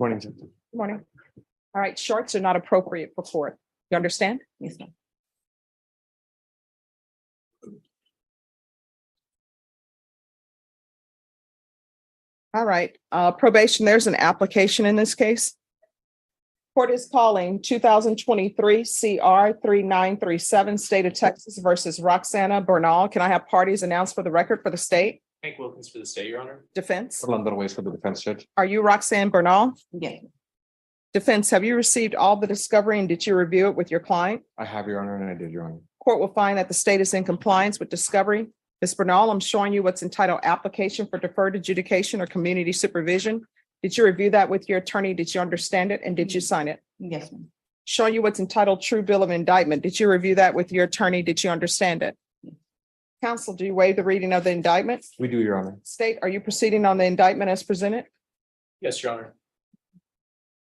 Morning, Judge. Good morning. All right, shorts are not appropriate for court. You understand? Yes, ma'am. All right, probation, there's an application in this case. Court is calling 2023 CR 3937, State of Texas versus Roxanna Bernal. Can I have parties announced for the record for the state? Hank Wilkins for the state, Your Honor. Defense? Orlando Ways for the defense, Judge. Are you Roxanne Bernal? Yes, Defense, have you received all the discovery and did you review it with your client? I have, Your Honor, and I did, Your Honor. Court will find that the state is in compliance with discovery. Ms. Bernal, I'm showing you what's entitled application for deferred adjudication or community supervision. Did you review that with your attorney? Did you understand it? And did you sign it? yes, ma'am. Showing you what's entitled true bill of indictment. Did you review that with your attorney? Did you understand it? Counsel, do you waive the reading of the indictment? We do, Your Honor. State, are you proceeding on the indictment as presented? Yes, Your Honor.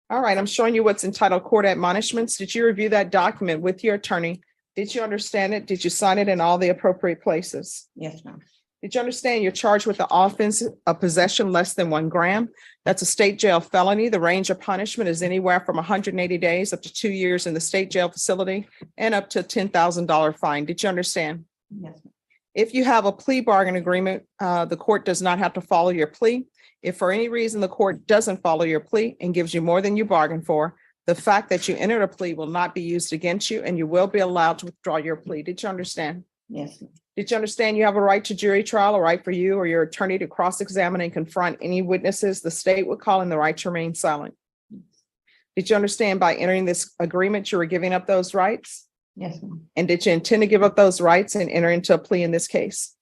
All right, I'm showing you what's entitled court admonishments. Did you review that document with your attorney? Did you understand it? Did you sign it in all the appropriate places? Yes, ma'am. Did you understand you're charged with the offense of possession less than 1 gram? That's a state jail felony. The range of punishment is anywhere from 180 days up to 2 years in the state jail facility and up to a $10,000 fine. Did you understand? Yes, ma'am. If you have a plea bargain agreement, the court does not have to follow your plea. If for any reason the court doesn't follow your plea and gives you more than you bargained for, the fact that you entered a plea will not be used against you and you will be allowed to withdraw your plea. Did you understand? Yes, ma'am. Did you understand you have a right to jury trial, a right for you or your attorney to cross-examine and confront any witnesses the state would call in the right to remain silent? Did you understand by entering this agreement, you were giving up those rights? Yes, ma'am. And did you intend to give up those rights and enter into a plea in this case?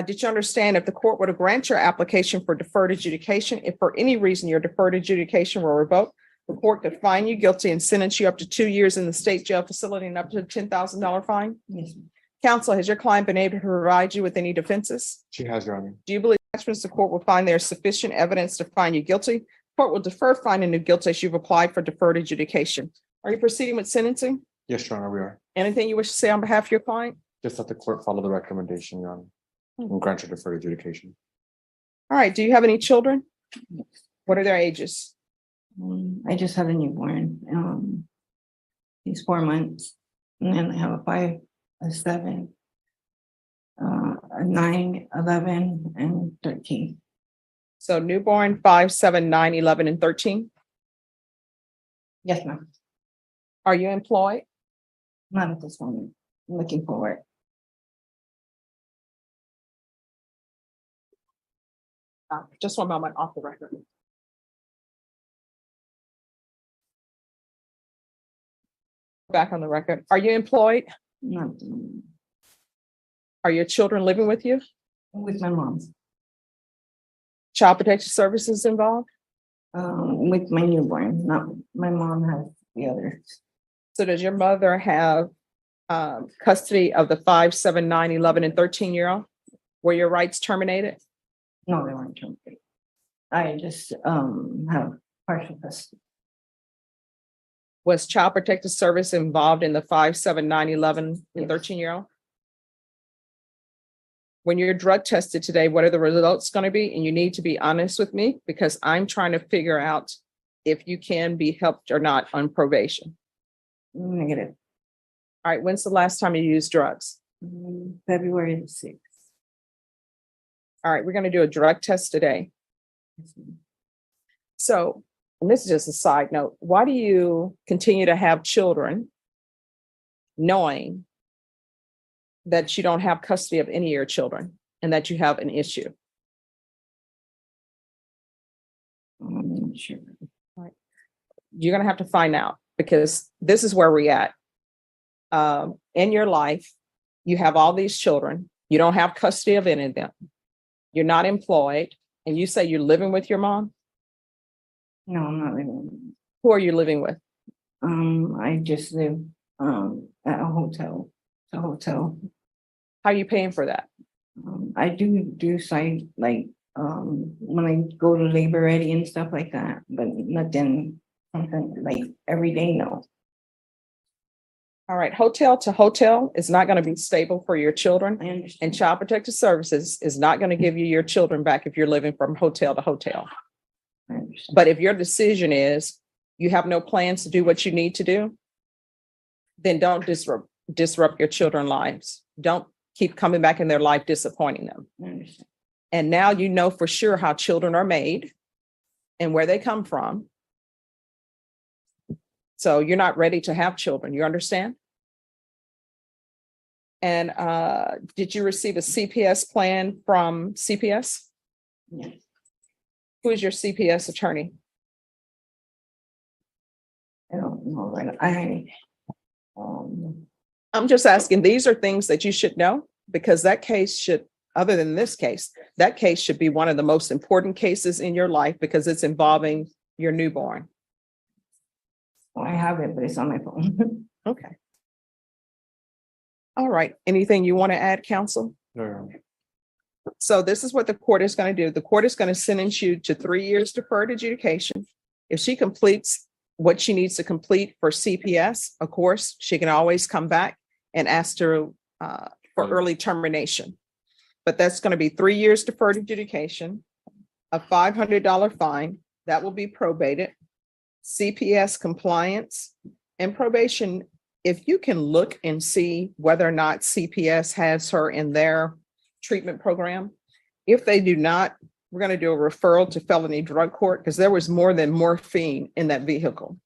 Did you understand if the court were to grant your application for deferred adjudication, if for any reason your deferred adjudication were revoked, the court could find you guilty and sentence you up to 2 years in the state jail facility and up to a $10,000 fine? Yes, ma'am. Counsel, has your client been able to provide you with any defenses? She has, Your Honor. Do you believe the court will find there is sufficient evidence to find you guilty? Court will defer finding you guilty as you've applied for deferred adjudication. Are you proceeding with sentencing? Yes, Your Honor, we are. Anything you wish to say on behalf of your client? Just that the court follow the recommendation, Your Honor, and grant your deferred adjudication. All right. Do you have any children? What are their ages? I just had a newborn. He's 4 months, and then I have a 5, a 7, a 9, 11, and 13. So newborn, 5, 7, 9, 11, and 13. Yes, ma'am. Are you employed? Not at this moment. I'm looking forward. Just 1 moment off the record. Back on the record. Are you employed? Not at the moment. Are your children living with you? With my mom. Child Protection Services involved? With my newborn. Not my mom has the others. So does your mother have custody of the 5, 7, 9, 11, and 13-year-old? Were your rights terminated? No, they weren't terminated. I just have partial custody. Was Child Protective Service involved in the 5, 7, 9, 11, and Yes. 13-year-old? When you're drug tested today, what are the results going to be? And you need to be honest with me because I'm trying to figure out if you can be helped or not on probation. Negative. All right, when's the last time you used drugs? February the 6th. All right, we're going to do a drug test today. So, and this is just a side note, why do you continue to have children knowing that you don't have custody of any of your children and that you have an issue? I'm not sure. You're going to have to find out because this is where we're at. In your life, you have all these children. You don't have custody of any of them. You're not employed. And you say you're living with your mom? No, I'm not living. Who are you living with? I just live at a hotel. It's a hotel. How are you paying for that? I do side like when I go to labor ready and stuff like that, but nothing something like every day, no. All right, hotel to hotel is not going to be stable for your children. I understand. And Child Protective Services is not going to give you your children back if you're living from hotel to hotel. I understand. But if your decision is you have no plans to do what you need to do, then don't disrupt your children's lives. Don't keep coming back in their life, disappointing them. I understand. And now you know for sure how children are made and where they come from. So you're not ready to have children, you understand? And did you receive a CPS plan from CPS? Yes. Who is your CPS attorney? I don't know, right? I'm just asking, these are things that you should know, because that case should, other than this case, that case should be one of the most important cases in your life because it's involving your newborn. well, I have it, but it's on my phone. Okay. All right. Anything you want to add, counsel? No, Your Honor. So this is what the court is going to do. The court is going to sentence you to 3 years deferred adjudication. If she completes what she needs to complete for CPS, of course, she can always come back and ask for early termination. But that's going to be 3 years deferred adjudication, a $500 fine that will be probated, CPS compliance, and probation. If you can look and see whether or not CPS has her in their treatment program. If they do not, we're going to do a referral to felony drug court because there was more than morphine in that vehicle.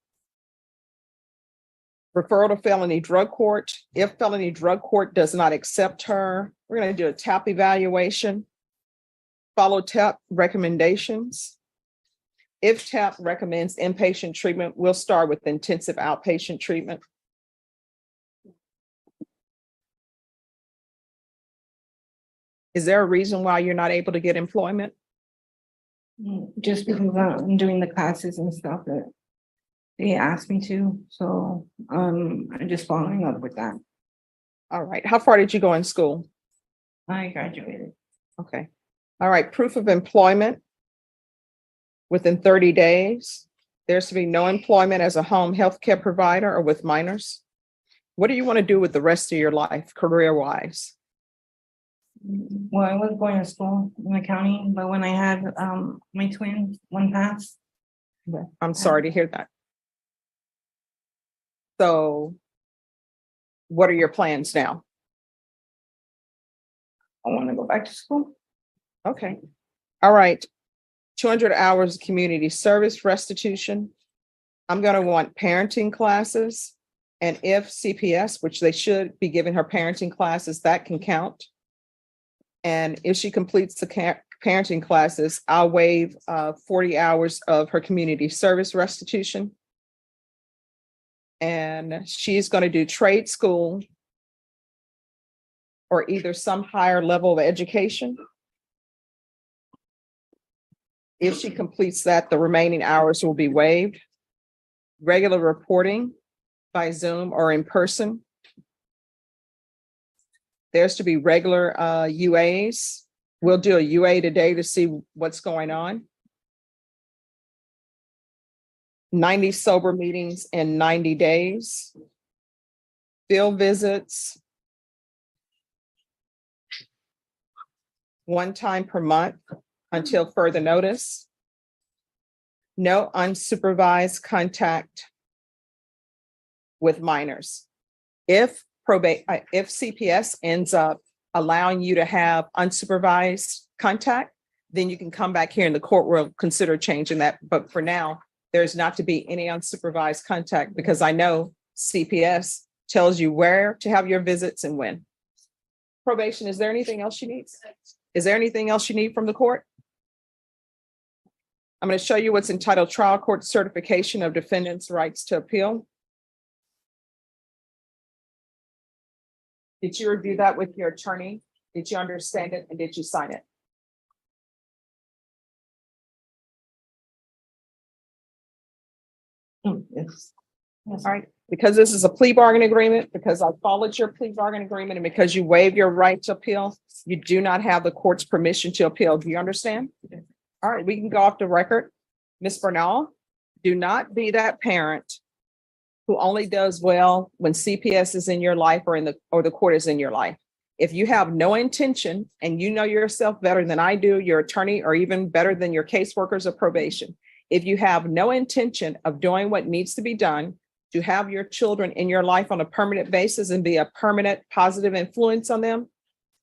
Referral to felony drug court. If felony drug court does not accept her, we're going to do a TAP evaluation, follow TAP recommendations. If TAP recommends inpatient treatment, we'll start with intensive outpatient treatment. Is there a reason why you're not able to get employment? Just because I'm doing the classes and stuff that they asked me to, so I'm just following up with that. All right. How far did you go in school? I graduated. Okay. All right. Proof of employment within 30 days. There's to be no employment as a home health care provider or with minors. What do you want to do with the rest of your life, career-wise? Well, I was going to school in the county, but when I had my twins, one passed. I'm sorry to hear that. So what are your plans now? I want to go back to school. Okay. All right. 200 hours of community service restitution. I'm going to want parenting classes. And if CPS, which they should be giving her parenting classes, that can count. And if she completes the parenting classes, I'll waive 40 hours of her community service restitution. And she's going to do trade school or either some higher level of education. If she completes that, the remaining hours will be waived. Regular reporting by Zoom or in person. There's to be regular UAs. We'll do a UA today to see what's going on. 90 sober meetings in 90 days. Field visits. 1 time per month until further notice. No unsupervised contact with minors. If CPS ends up allowing you to have unsupervised contact, then you can come back here and the court will consider changing that. But for now, there's not to be any unsupervised contact because I know CPS tells you where to have your visits and when. Probation, is there anything else you need? Is there anything else you need from the court? I'm going to show you what's entitled Trial Court Certification of Defendant's Rights to Appeal. Did you review that with your attorney? Did you understand it and did you sign it? Yes. Yes. All right, because this is a plea bargain agreement, because I followed your plea bargain agreement and because you waive your right to appeal, you do not have the court's permission to appeal. Do you understand? All right, we can go off the record. Ms. Bernal, do not be that parent who only does well when CPS is in your life or the court is in your life. If you have no intention and you know yourself better than I do, your attorney, or even better than your caseworkers of probation, If you have no intention of doing what needs to be done to have your children in your life on a permanent basis and be a permanent positive influence on them,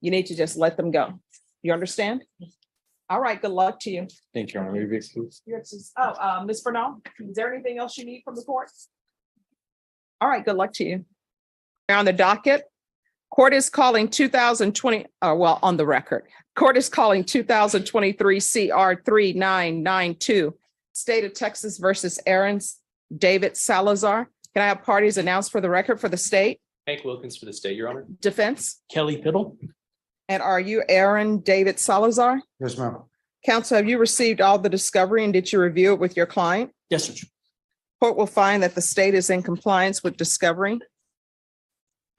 you need to just let them go. You understand? All right, good luck to you. Thank you, Your Honor. May we be excused? Ms. Bernal, is there anything else you need from the court? All right, good luck to you. On the docket, court is calling 2020, on the record, court is calling 2023 CR 3992, State of Texas versus Aaron David Salazar. Can I have parties announced for the record for the state? Hank Wilkins for the state, Your Honor. Defense? Kelly Piddle. And are you Aaron David Salazar? Yes, ma'am. Counsel, have you received all the discovery and did you review it with your client? Yes, sir. Court will find that the state is in compliance with discovery.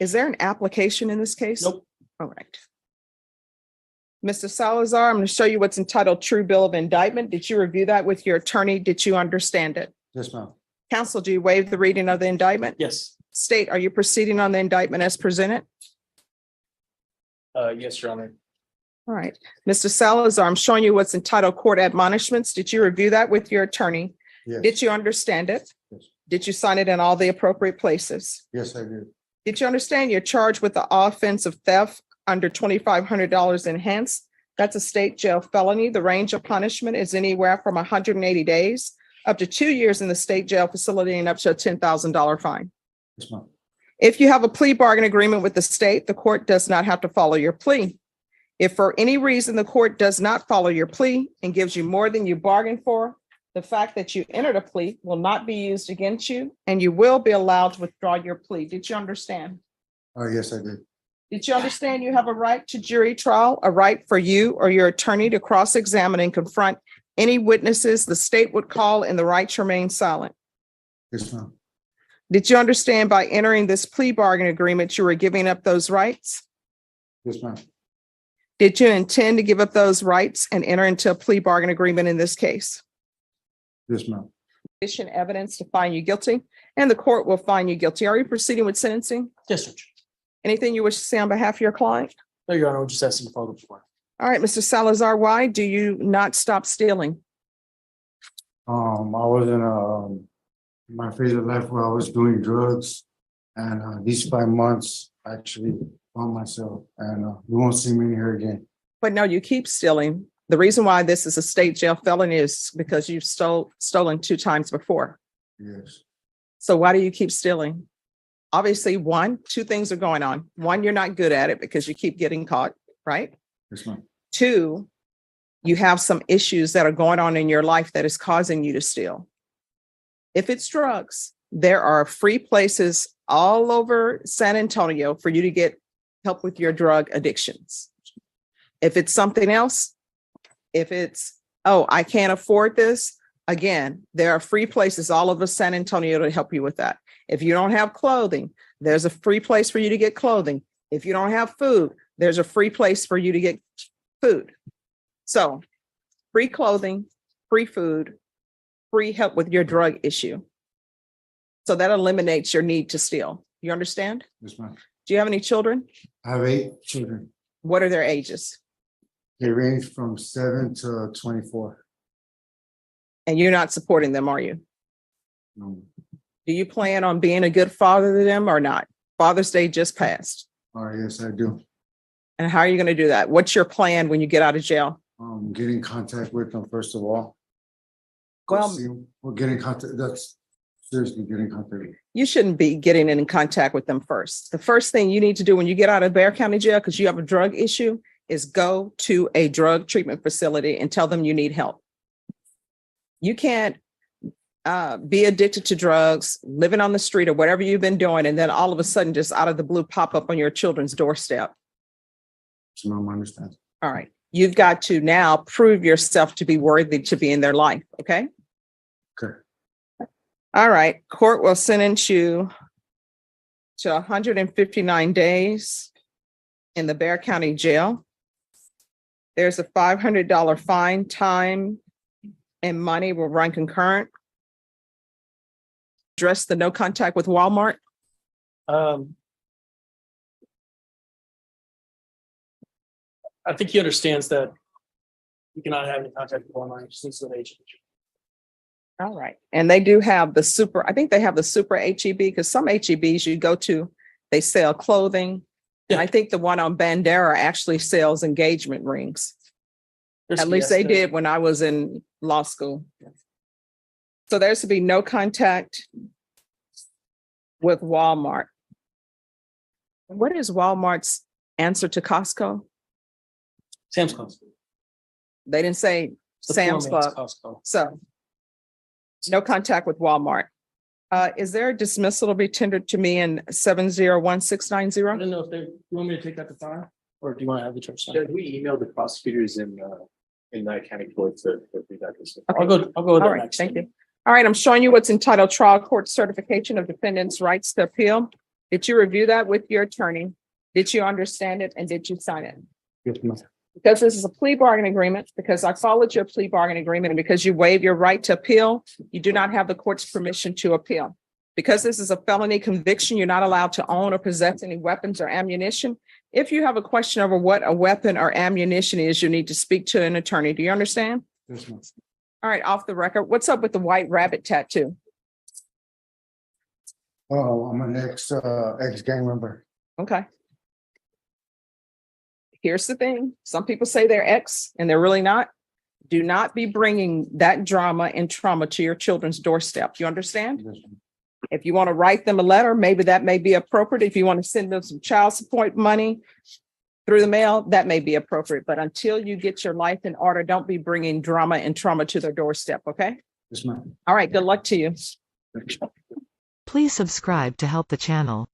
Is there an application in this case? Nope. All right. Mr. Salazar, I'm going to show you what's entitled True Bill of Indictment. Did you review that with your attorney? Did you understand it? Yes, ma'am. Counsel, do you waive the reading of the indictment? Yes. State, are you proceeding on the indictment as presented? Yes, Your Honor. All right. Mr. Salazar, I'm showing you what's entitled Court Admonishments. Did you review that with your attorney? Yes. Did you understand it? Yes. Did you sign it in all the appropriate places? Yes, I did. Did you understand you're charged with the offense of theft under $2,500 enhanced? That's a state jail felony. The range of punishment is anywhere from 180 days up to 2 years in the state jail facility and up to a $10,000 fine. Yes, ma'am. If you have a plea bargain agreement with the state, the court does not have to follow your plea. If for any reason the court does not follow your plea and gives you more than you bargained for, the fact that you entered a plea will not be used against you and you will be allowed to withdraw your plea. Did you understand? Yes, I did. Did you understand you have a right to jury trial, a right for you or your attorney to cross-examine and confront any witnesses the state would call and the right to remain silent? Yes, ma'am. Did you understand by entering this plea bargain agreement, you were giving up those rights? Yes, ma'am. Did you intend to give up those rights and enter into a plea bargain agreement in this case? Yes, ma'am. Sufficient evidence to find you guilty, and the court will find you guilty. Are you proceeding with sentencing? Yes, sir. Anything you wish to say on behalf of your client? No, Your Honor, we're just asking for the floor. All right, Mr. Salazar, why do you not stop stealing? I was in my phase of life where I was doing drugs, and these 5 months I actually found myself, and you won't see me here again. But no, you keep stealing. The reason why this is a state jail felony is because you've stolen 2 times before. Yes, So why do you keep stealing? Obviously, 2 things are going on. 1, you're not good at it because you keep getting caught, right? yes, ma'am. 2, you have some issues that are going on in your life that is causing you to steal. If it's drugs, there are free places all over San Antonio for you to get help with your drug addictions. If it's something else, if it's, oh, I can't afford this, again, there are free places all over San Antonio to help you with that. If you don't have clothing, there's a free place for you to get clothing. If you don't have food, there's a free place for you to get food. So free clothing, free food, free help with your drug issue. So that eliminates your need to steal. You understand? Yes, ma'am. Do you have any children? I have 8 children. What are their ages? They range from 7 to 24. And you're not supporting them, are you? No. Do you plan on being a good father to them or not? Father's Day just passed. Yes, I do. And how are you going to do that? What's your plan when you get out of jail? Get in contact with them first of all. Well, We'll get in contact. That's seriously get in contact with them. you shouldn't be getting in contact with them first. The first thing you need to do when you get out of Bexar County Jail, because you have a drug issue, is go to a drug treatment facility and tell them you need help. You can't be addicted to drugs, living on the street or whatever you've been doing, and then all of a sudden just out of the blue pop up on your children's doorstep. So ma'am, I understand. All right. You've got to now prove yourself to be worthy to be in their life. Okay. Okay. All right. Court will sentence you to 159 days in the Bexar County Jail. There's a $500 fine. Time and money will run concurrent. Address the no contact with Walmart. I think he understands that you cannot have any contact with Bernal. He just needs an agent. All right. And they do have the super, I think they have the super HEB because some HEBs you go to, they sell clothing. And I think the one on Bandera actually sells engagement rings. There's At least they Fiesta. did when I was in law school. So there's to be no contact with Walmart. What is Walmart's answer to Costco? Sam's Club. They didn't say The Sam's poor man's Club. Costco. So no contact with Walmart. Is there a dismissal to be tendered to me in 701-690? I don't know if they, you want me to take that to file, or do you want to have the judge sign? Should we email the prosecutors in Knight County Court to read that? I'll go with All that right, next. thank you. All right, I'm showing you what's entitled Trial Court Certification of Defendant's Rights to Appeal. Did you review that with your attorney? Did you understand it and did you sign it? Yes, ma'am. Because this is a plea bargain agreement, because I followed your plea bargain agreement, and because you waive your right to appeal, you do not have the court's permission to appeal. Because this is a felony conviction, you're not allowed to own or possess any weapons or ammunition. If you have a question over what a weapon or ammunition is, you need to speak to an attorney. Do you understand? Yes, ma'am. All right, off the record, what's up with the white rabbit tattoo? Oh, I'm an ex gang member. Okay. Here's the thing. Some people say they're ex and they're really not. Do not be bringing that drama and trauma to your children's doorstep. You understand? Yes, ma'am. If you want to write them a letter, maybe that may be appropriate. If you want to send them some child support money through the mail, that may be appropriate. But until you get your life in order, don't be bringing drama and trauma to their doorstep. Okay. Yes, ma'am. All right. Good luck to you. Please subscribe to help the channel.